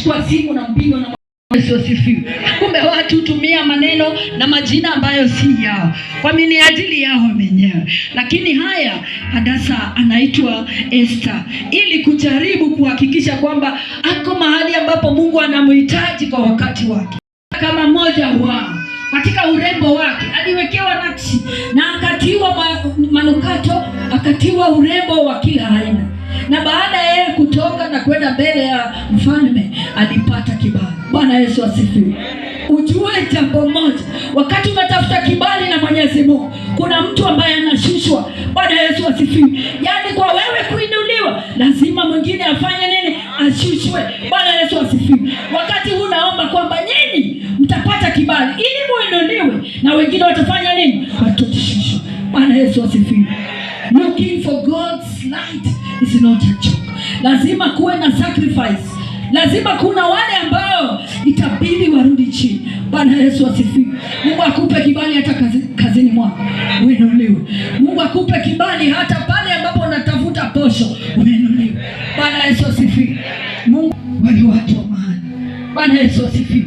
unachukua simu na mpigo na Yesu asifiwe. Kumbe watu tumia maneno na majina ambayo si yao kwa minajili yao wenyewe. Lakini haya Hadasa anaitwa Esther ili kujaribu kuhakikisha kwamba ako mahali ambapo Mungu anamhitaji kwa wakati wake. Kama mmoja wao katika urembo wake aliwekewa nakshi na akatiwa manukato, akatiwa urembo wa kila aina. Na baada ya yeye kutoka na kwenda mbele ya mfalme alipata kibali. Bwana Yesu asifiwe. Ujue jambo moja, wakati unatafuta kibali na Mwenyezi Mungu, kuna mtu ambaye anashushwa. Bwana Yesu asifiwe. Yaani kwa wewe kuinuliwa, lazima mwingine afanye nini? Ashushwe. Bwana Yesu asifiwe. Wakati unaomba kwamba nyinyi mtapata kibali ili muinuliwe, na wengine watafanya nini? Watashushwa. Bwana Yesu asifiwe. Looking for God's light is not a joke. Lazima kuwe na sacrifice. Lazima kuna wale ambao itabidi warudi chini. Bwana Yesu asifiwe. Mungu akupe kibali hata kazini mwako uinuliwe. Mungu akupe kibali hata pale ambapo unatafuta posho uinuliwe. Bwana Yesu asifiwe. Mungu wale watu wa maana. Bwana Yesu asifiwe.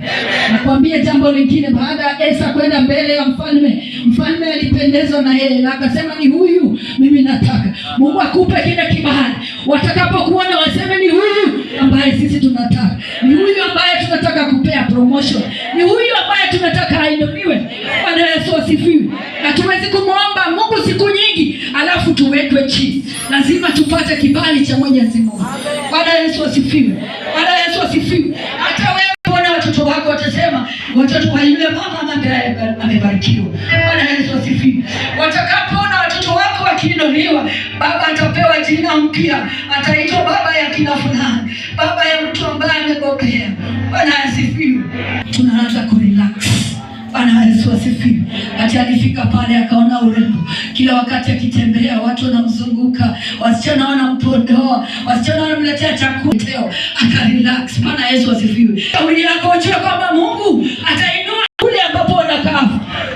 Nakwambia jambo lingine, baada ya Esther kwenda mbele ya mfalme alipendezwa na yeye na akasema ni huyu mimi nataka. Mungu akupe kile kibali. Watakapokuona waseme ni huyu ambaye sisi tunataka. Ni huyu ambaye tunataka kupea promotion. Ni huyu ambaye tunataka ainuliwe. Bwana Yesu asifiwe. Na tuwezi kumwomba Mungu siku nyingi alafu tuwekwe chini. Lazima tupate kibali cha Mwenyezi Mungu. Bwana Yesu asifiwe. Bwana Yesu asifiwe. Hata wewe bona watoto wako watasema watoto wa yule mama ambaye amebarikiwa. Bwana Yesu asifiwe. Watakapoona watoto wako wakiinuliwa, baba atapewa jina mpya, ataitwa baba ya kina fulani, baba ya mtu ambaye amebobea. Bwana asifiwe. Tunaanza kurelax. Bwana Yesu asifiwe. Hata alifika pale akaona urembo. Kila wakati akitembea watu wanamzunguka, wasichana wanampondoa, wasichana wanamletea chakula, akarelax. Bwana Yesu asifiwe. Kauli yako ujue kwamba Mungu atainua kule ambapo unakaa.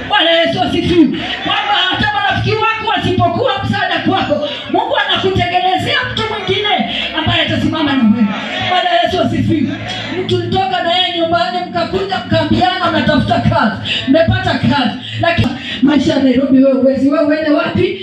Bwana Yesu asifiwe. Kwamba hata marafiki wako wasipokuwa msaada kwako, Mungu anakutengenezea mtu mwingine ambaye atasimama na wewe. Bwana Yesu asifiwe. Mtu mtoka na yeye nyumbani mkakuja mkambiana unatafuta kazi. Mmepata kazi. Lakini maisha ya Nairobi wewe uende wapi?